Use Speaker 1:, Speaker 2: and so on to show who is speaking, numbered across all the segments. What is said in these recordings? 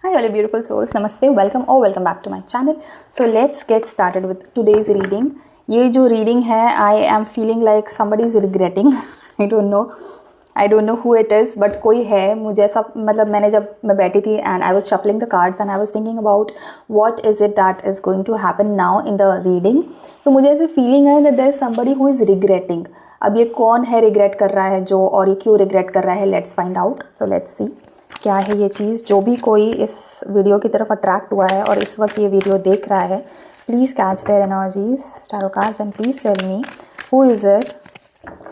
Speaker 1: Hi all you beautiful souls, namaste, welcome or welcome back to my channel. So let's get started with today's reading. ये जो reading है, I am feeling like somebody is regretting. I don't know who it is, but कोई है. मुझे ऐसा मतलब मैं बैठी थी and I was shuffling the cards and I was thinking about what is it that is going to happen now in the reading. तो मुझे ऐसे feeling है that there is somebody who is regretting. अब ये कौन है regret कर रहा है जो, और ये क्यों regret कर रहा है, let's find out. So let's see क्या है ये चीज़. जो भी कोई इस वीडियो की तरफ अट्रैक्ट हुआ है और इस वक्त ये वीडियो देख रहा है, please catch their energies tarot cards and please tell me who is it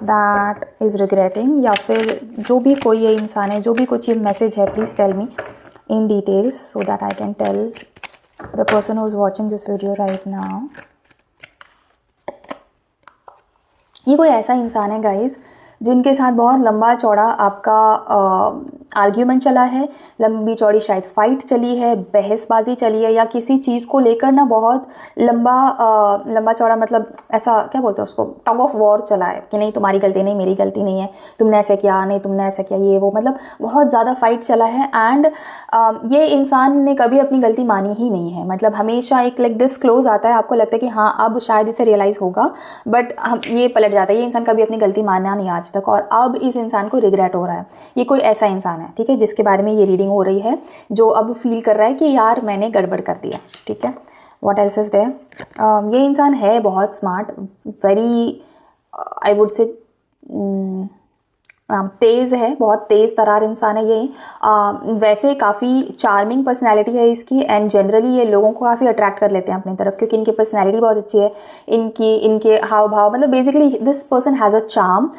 Speaker 1: that is regretting. या फिर जो भी कोई ये इंसान है, जो भी कुछ ये मैसेज है, please tell me in details so that I can tell the person who is watching this video right now. ये कोई ऐसा इंसान है गाइज जिनके साथ बहुत लंबा चौड़ा आपका आर्ग्यूमेंट चला है, लंबी चौड़ी शायद फाइट चली है, बहसबाजी चली है, या किसी चीज़ को लेकर ना बहुत लंबा चौड़ा मतलब ऐसा क्या बोलते हैं उसको, टग ऑफ वॉर चला है कि नहीं तुम्हारी गलती नहीं, मेरी गलती नहीं है, तुमने ऐसे किया नहीं, तुमने ऐसा किया, ये वो, मतलब बहुत ज़्यादा फाइट चला है. एंड ये इंसान ने कभी अपनी गलती मानी ही नहीं है. मतलब हमेशा एक लाइक दिस क्लोज आता है, आपको लगता है कि हाँ अब शायद इसे रियलाइज़ होगा, बट ये पलट जाता है. ये इंसान कभी अपनी गलती माना नहीं आज तक, और अब इस इंसान को रिग्रेट हो रहा है. ये कोई ऐसा इंसान है, ठीक है, जिसके बारे में ये रीडिंग हो रही है, जो अब फील कर रहा है कि यार मैंने गड़बड़ कर दिया. ठीक है, व्हाट एल्स इज देयर. ये इंसान है बहुत smart, very I would say तेज़ है, बहुत तेज़ तरार इंसान है ये. वैसे काफ़ी चार्मिंग पर्सनैलिटी है इसकी, एंड जनरली ये लोगों को काफ़ी अट्रैक्ट कर लेते हैं अपनी तरफ, क्योंकि इनकी पर्सनैलिटी बहुत अच्छी है, इनके हाव भाव, मतलब basically this person has a charm.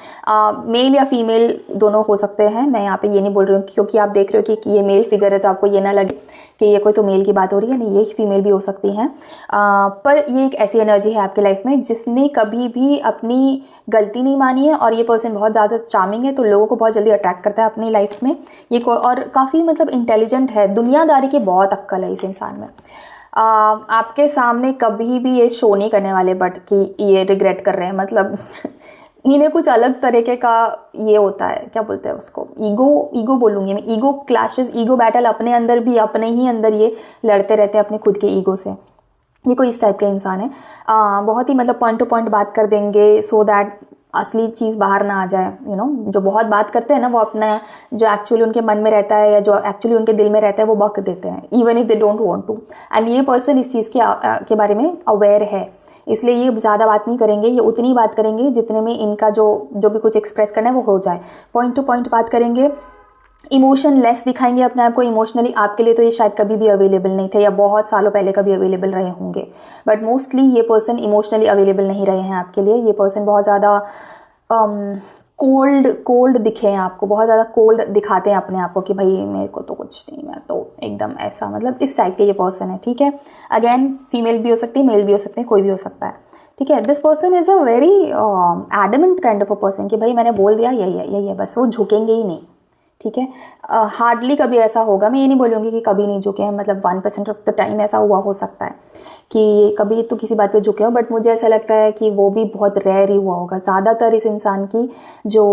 Speaker 1: Male या फीमेल दोनों हो सकते हैं. मैं यहाँ पे ये नहीं बोल रही हूँ क्योंकि आप देख रहे हो कि ये मेल फिगर है तो आपको ये ना लगे कि ये कोई तो मेल की बात हो रही है, नहीं, ये फीमेल भी हो सकती हैं. पर ये एक ऐसी एनर्जी है आपके लाइफ में जिसने कभी भी अपनी गलती नहीं मानी है, और ये पर्सन बहुत ज़्यादा चार्मिंग है तो लोगों को बहुत जल्दी अट्रैक्ट करता है अपनी लाइफ में. ये और काफ़ी मतलब इंटेलिजेंट है, दुनियादारी की बहुत अक्ल है इस इंसान में. आपके सामने कभी भी ये शो नहीं करने वाले बट कि ये रिग्रेट कर रहे हैं, मतलब इन्हें कुछ अलग तरीके का ये होता है, क्या बोलते हैं उसको, ईगो बोलूँगी मैं, ईगो क्लैशेस, ईगो बैटल अपने अंदर भी, अपने ही अंदर ये लड़ते रहते हैं अपने खुद के ईगो से. ये कोई इस टाइप का इंसान है. बहुत ही मतलब पॉइंट टू पॉइंट बात कर देंगे सो दैट असली चीज़ बाहर ना आ जाए. जो बहुत बात करते हैं ना, वो अपना जो एक्चुअली उनके मन में रहता है या जो एक्चुअली उनके दिल में रहता है वो बक देते हैं, even if they don't want to. And ये पर्सन इस चीज़ के बारे में अवेयर है, इसलिए ये ज़्यादा बात नहीं करेंगे. ये उतनी बात करेंगे जितने में इनका जो भी कुछ एक्सप्रेस करना है वो हो जाए. पॉइंट टू पॉइंट बात करेंगे, इमोशन लेस दिखाएंगे अपने आप को इमोशनली. आपके लिए तो ये शायद कभी भी अवेलेबल नहीं थे, या बहुत सालों पहले कभी अवेलेबल रहे होंगे, बट मोस्टली ये पर्सन इमोशनली अवेलेबल नहीं रहे हैं आपके लिए. ये पर्सन बहुत ज़्यादा कोल्ड दिखे हैं आपको, बहुत ज़्यादा कोल्ड दिखाते हैं अपने आप को कि भाई मेरे को तो कुछ नहीं, मैं तो एकदम ऐसा, मतलब इस टाइप के ये पर्सन है. ठीक है, अगेन फीमेल भी हो सकती है, मेल भी हो सकते हैं, कोई भी हो सकता है. ठीक है, this person is a very adamant kind of a person कि भाई मैंने बोल दिया यही है बस, वो झुकेंगे ही नहीं. ठीक है, हार्डली कभी ऐसा होगा, मैं ये नहीं बोलूँगी कि कभी नहीं झुके हैं, मतलब 1% ऑफ द टाइम ऐसा हुआ हो सकता है कि कभी तो किसी बात पे झुके हो, बट मुझे ऐसा लगता है कि वो भी बहुत रेयर ही हुआ होगा. ज़्यादातर इस इंसान की जो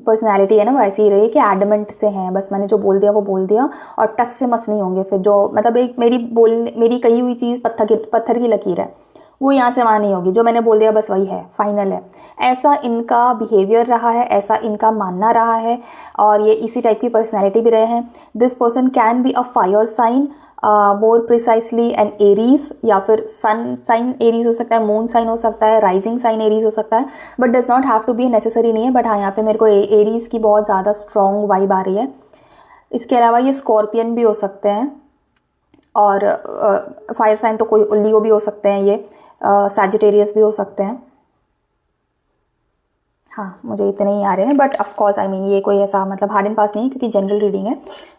Speaker 1: पर्सनैलिटी है ना वो ऐसी ही रही कि एडमेंट से हैं, बस मैंने जो बोल दिया वो बोल दिया, और टस से मस नहीं होंगे. फिर जो मतलब एक मेरी कही हुई चीज़ पत्थर की लकीर है, वो यहाँ से वहाँ नहीं होगी, जो मैंने बोल दिया बस वही है, फाइनल है. ऐसा इनका बिहेवियर रहा है, ऐसा इनका मानना रहा है, और ये इसी टाइप की पर्सनैलिटी भी रहे हैं. This person can be a fire sign, more precisely an Aries, या फिर सन साइन एरीज हो सकता है, मून साइन हो सकता है, राइजिंग साइन एरीज हो सकता है, but does not have to be, necessary नहीं है. बट हाँ, यहाँ पे मेरे को एरीज की बहुत ज़्यादा स्ट्रॉन्ग वाइब आ रही है. इसके अलावा ये स्कॉर्पियन भी हो सकते हैं, और फायर साइन तो कोई लियो भी हो सकते हैं, ये सैजिटेरियस भी हो सकते हैं. हाँ, मुझे इतने ही आ रहे हैं, but of course I mean ये कोई ऐसा मतलब हार्ड एंड पास नहीं है क्योंकि जनरल रीडिंग है,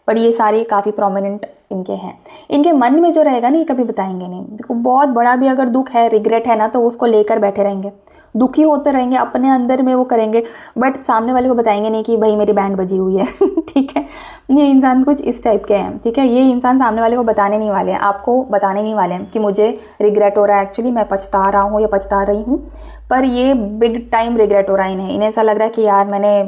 Speaker 1: बट ये सारे काफ़ी प्रोमिनेंट इनके हैं. इनके मन में जो रहेगा ना ये कभी बताएंगे नहीं. देखो, बहुत बड़ा भी अगर दुख है, रिग्रेट है ना, तो उसको लेकर बैठे रहेंगे, दुखी होते रहेंगे, अपने अंदर में वो करेंगे, बट सामने वाले को बताएंगे नहीं कि भाई मेरी बैंड बजी हुई है. ठीक है, ये इंसान कुछ इस टाइप के हैं. ठीक है, ये इंसान सामने वाले को बताने नहीं वाले हैं, आपको बताने नहीं वाले हैं कि मुझे रिग्रेट हो रहा है, एक्चुअली मैं पछता रहा हूँ या पछता रही हूँ, पर ये बिग टाइम रिग्रेट हो रहा है इन्हें ऐसा लग रहा है कि यार मैंने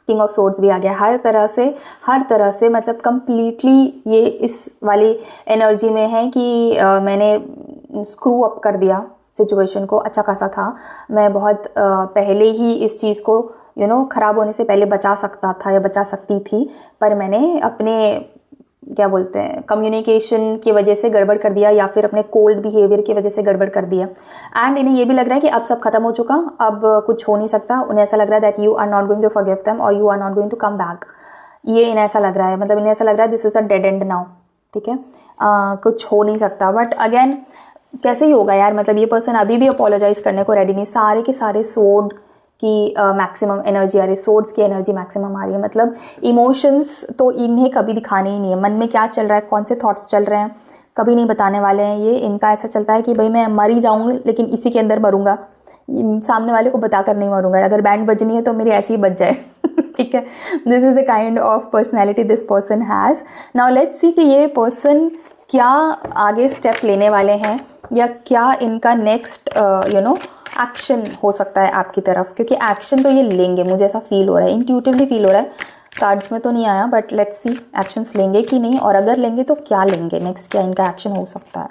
Speaker 1: किंग ऑफ सोर्ड्स भी आ गया। हर तरह से मतलब कंप्लीटली ये इस वाली एनर्जी में है कि मैंने स्क्रू अप कर दिया सिचुएशन को। अच्छा खासा था, मैं बहुत पहले ही इस चीज़ को ख़राब होने से पहले बचा सकता था या बचा सकती थी, पर मैंने अपने क्या बोलते हैं कम्युनिकेशन की वजह से गड़बड़ कर दिया या फिर अपने कोल्ड बिहेवियर की वजह से गड़बड़ कर दिया। एंड इन्हें ये भी लग रहा है कि अब सब खत्म हो चुका, अब कुछ हो नहीं सकता। उन्हें ऐसा लग रहा है that you are not going to forgive them और you are not going to come back. ये इन्हें ऐसा लग रहा है, मतलब इन्हें ऐसा लग रहा है this is the dead and now. ठीक है, कुछ हो नहीं सकता। बट अगेन कैसे ही होगा यार, मतलब ये पर्सन अभी भी अपोलोजाइज करने को रेडी नहीं। सारे के सारे सोड की मैक्सिमम एनर्जी आ रही है, सोर्ड्स की एनर्जी मैक्सिमम आ रही है। मतलब इमोशंस तो इन्हें कभी दिखाने ही नहीं है, मन में क्या चल रहा है, कौन से थॉट्स चल रहे हैं कभी नहीं बताने वाले हैं ये। इनका ऐसा चलता है कि भाई मैं मर ही जाऊंगी लेकिन इसी के अंदर मरूंगा, सामने वाले को बताकर नहीं मरूंगा। अगर बैंड बजनी है तो मेरी ऐसी ही बज जाए। ठीक है, this is the kind of personality this person has. Now let's see कि ये पर्सन क्या आगे स्टेप लेने वाले हैं या क्या इनका नेक्स्ट एक्शन हो सकता है आपकी तरफ, क्योंकि एक्शन तो ये लेंगे, मुझे ऐसा फील हो रहा है, इंट्यूटिवली फील हो रहा है। कार्ड्स में तो नहीं आया, बट लेट्स सी एक्शंस लेंगे कि नहीं, और अगर लेंगे तो क्या लेंगे, नेक्स्ट क्या इनका एक्शन हो सकता है।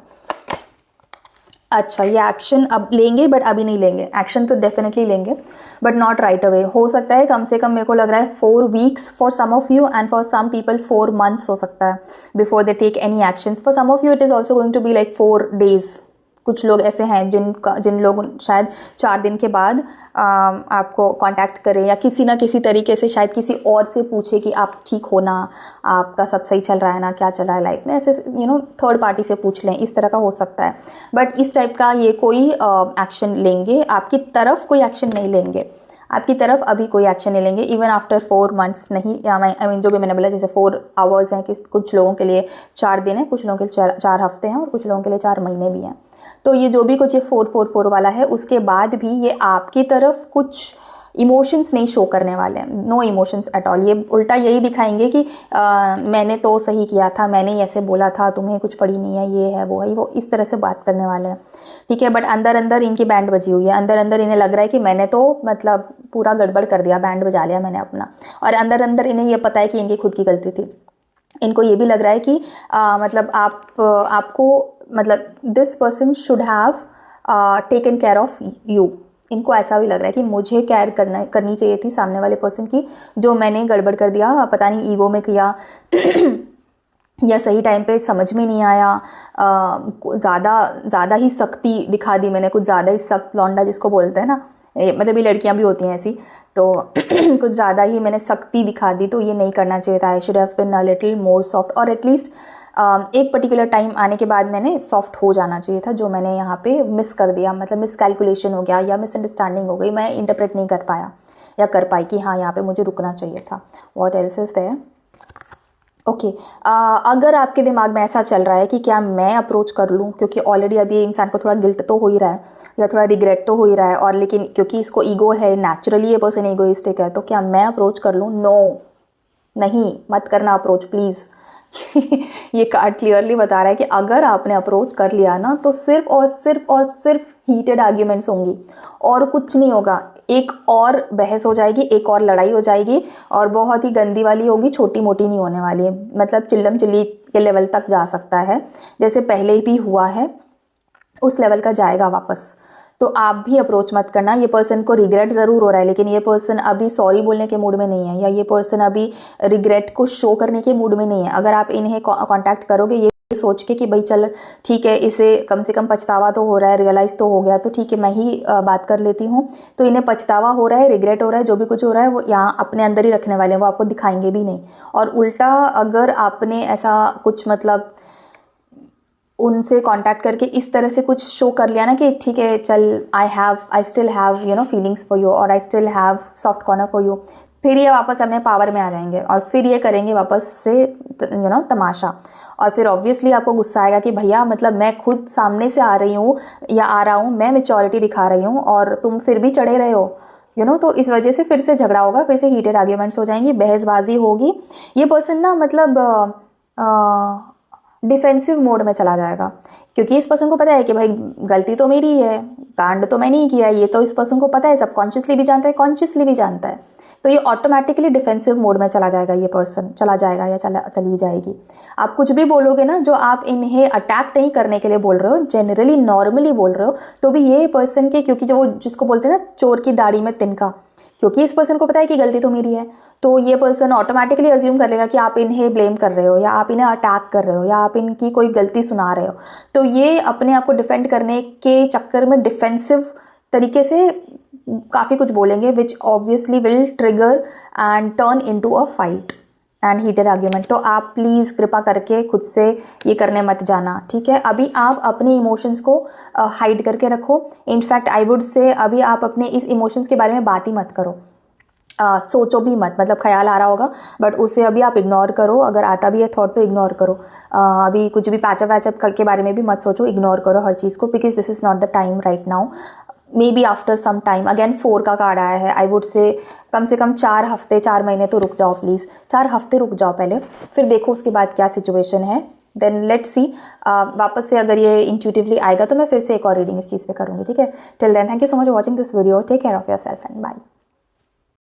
Speaker 1: अच्छा, ये एक्शन अब लेंगे बट अभी नहीं लेंगे। एक्शन तो डेफिनेटली लेंगे बट नॉट राइट अवे। हो सकता है कम से कम मेरे को लग रहा है 4 weeks for some of you and for some people 4 months हो सकता है before they take any actions. For some of you it is also going to be like 4 days. कुछ लोग ऐसे हैं जिन लोग शायद 4 दिन के बाद आपको कांटेक्ट करें या किसी ना किसी तरीके से शायद किसी और से पूछे कि आप ठीक हो ना, आपका सब सही चल रहा है ना, क्या चल रहा है लाइफ में, ऐसे थर्ड पार्टी से पूछ लें, इस तरह का हो सकता है। बट इस टाइप का ये कोई एक्शन लेंगे, आपकी तरफ कोई एक्शन नहीं लेंगे, आपकी तरफ अभी कोई एक्शन नहीं लेंगे इवन आफ्टर 4 मंथ्स नहीं। आई मीन जो भी मैंने बोला, जैसे 4 आवर्स हैं कि कुछ लोगों के लिए 4 दिन है, कुछ लोगों के लिए 4 हफ्ते हैं और कुछ लोगों के लिए 4 महीने भी हैं। तो ये जो भी कुछ ये 444 वाला है, उसके बाद भी ये आपकी तरफ कुछ इमोशंस नहीं शो करने वाले हैं, नो इमोशंस एट ऑल। ये उल्टा यही दिखाएंगे कि मैंने तो सही किया था, मैंने ही ऐसे बोला था, तुम्हें कुछ पड़ी नहीं है, ये है वो है, वो इस तरह से बात करने वाले हैं। ठीक है, बट अंदर अंदर इनकी बैंड बजी हुई है, अंदर अंदर इन्हें लग रहा है कि मैंने तो मतलब पूरा गड़बड़ कर दिया, बैंड बजा लिया मैंने अपना। और अंदर अंदर इन्हें ये पता है कि इनकी खुद की गलती थी। इनको ये भी लग रहा है कि मतलब आपको मतलब this person should have taken care of you. इनको ऐसा भी लग रहा है कि मुझे केयर करनी चाहिए थी सामने वाले पर्सन की, जो मैंने गड़बड़ कर दिया, पता नहीं ईगो में किया या सही टाइम पे समझ में नहीं आया, ज़्यादा ही सख्ती दिखा दी मैंने, कुछ ज़्यादा ही सख्त लौंडा जिसको बोलते हैं ना, मतलब ये लड़कियां भी होती हैं ऐसी, तो कुछ ज़्यादा ही मैंने सख्ती दिखा दी, तो ये नहीं करना चाहिए था। I should have been a little more soft, और एटलीस्ट एक पर्टिकुलर टाइम आने के बाद मैंने सॉफ्ट हो जाना चाहिए था, जो मैंने यहाँ पे मिस कर दिया, मतलब मिस कैलकुलेशन हो गया या मिसअंडरस्टैंडिंग हो गई, मैं इंटरप्रेट नहीं कर पाया या कर पाई कि हाँ यहाँ पे मुझे रुकना चाहिए था। What else is there? Okay, अगर आपके दिमाग में ऐसा चल रहा है कि क्या मैं अप्रोच कर लूँ, क्योंकि ऑलरेडी अभी इंसान को थोड़ा गिल्ट तो हो ही रहा है या थोड़ा रिग्रेट तो हो ही रहा है, और लेकिन क्योंकि इसको ईगो है, नेचुरली ये पर्सन ईगोइस्टिक है, तो क्या मैं अप्रोच कर लूँ? नो, नहीं, मत करना अप्रोच प्लीज़। ये कार्ड क्लियरली बता रहा है कि अगर आपने अप्रोच कर लिया ना, तो सिर्फ और सिर्फ हीटेड आर्ग्यूमेंट्स होंगी और कुछ नहीं होगा। एक और बहस हो जाएगी, एक और लड़ाई हो जाएगी, और बहुत ही गंदी वाली होगी, छोटी मोटी नहीं होने वाली है, मतलब चिल्लम चिल्ली के लेवल तक जा सकता है, जैसे पहले भी हुआ है उस लेवल का जाएगा वापस। तो आप भी अप्रोच मत करना। ये पर्सन को रिग्रेट ज़रूर हो रहा है, लेकिन ये पर्सन अभी सॉरी बोलने के मूड में नहीं है, या ये पर्सन अभी रिग्रेट को शो करने के मूड में नहीं है। अगर आप इन्हें कांटेक्ट करोगे ये सोच के कि भाई चल ठीक है, इसे कम से कम पछतावा तो हो रहा है, रियलाइज़ तो हो गया, तो ठीक है मैं ही बात कर लेती हूँ, तो इन्हें पछतावा हो रहा है, रिग्रेट हो रहा है, जो भी कुछ हो रहा है वो यहाँ अपने अंदर ही रखने वाले हैं, वो आपको दिखाएंगे भी नहीं। और उल्टा अगर आपने ऐसा कुछ मतलब उनसे कांटेक्ट करके इस तरह से कुछ शो कर लिया ना कि ठीक है चल, I still have feelings for you, और I still have soft corner for you, फिर ये वापस अपने पावर में आ जाएंगे और फिर ये करेंगे वापस से तमाशा। और फिर ऑब्वियसली आपको गुस्सा आएगा कि भैया मतलब मैं खुद सामने से आ रही हूँ या आ रहा हूँ, मैं मैच्योरिटी दिखा रही हूँ और तुम फिर भी चढ़े रहे हो तो इस वजह से फिर से झगड़ा होगा, फिर से हीटेड आर्ग्यूमेंट्स हो जाएंगी, बहसबाजी होगी। ये पर्सन ना मतलब डिफेंसिव मोड में चला जाएगा, क्योंकि इस पर्सन को पता है कि भाई गलती तो मेरी ही है, कांड तो मैंने ही किया, ये तो इस पर्सन को पता है, सबकॉन्शियसली भी जानता है, कॉन्शियसली भी जानता है। तो ये ऑटोमेटिकली डिफेंसिव मोड में चला जाएगा, ये पर्सन चला जाएगा या चली जाएगी। आप कुछ भी बोलोगे ना जो आप इन्हें अटैक नहीं करने के लिए बोल रहे हो, जनरली नॉर्मली बोल रहे हो, तो भी ये पर्सन के, क्योंकि जो जिसको बोलते हैं ना चोर की दाढ़ी में तिनका, क्योंकि इस पर्सन को पता है कि गलती तो मेरी है, तो ये पर्सन ऑटोमेटिकली अज्यूम कर लेगा कि आप इन्हें ब्लेम कर रहे हो या आप इन्हें अटैक कर रहे हो या आप इनकी कोई गलती सुना रहे हो। तो ये अपने आप को डिफेंड करने के चक्कर में डिफेंसिव तरीके से काफ़ी कुछ बोलेंगे, which obviously will trigger and turn into a fight and heated argument. तो आप प्लीज़ कृपा करके खुद से ये करने मत जाना, ठीक है। अभी आप अपने इमोशंस को हाइड करके रखो। इनफैक्ट आई वुड से अभी आप अपने इस इमोशंस के बारे में बात ही मत करो, सोचो भी मत, मतलब ख्याल आ रहा होगा बट उसे अभी आप इग्नोर करो, अगर आता भी है थॉट तो इग्नोर करो। अभी कुछ भी पैचअप वैचअप के बारे में भी मत सोचो, इग्नोर करो हर चीज़ को, because this is not the time right now. Maybe after some time, again 4 का कार्ड आया है, आई वुड से कम 4 हफ्ते 4 महीने तो रुक जाओ प्लीज़, 4 हफ्ते रुक जाओ पहले, फिर देखो उसके बाद क्या सिचुएशन है, देन लेट्स सी। वापस से अगर ये इंट्यूटिवली आएगा तो मैं फिर से एक और रीडिंग इस चीज़ पे करूँगी, ठीक है। Till then thank you so much for watching this video, take care of yourself and bye.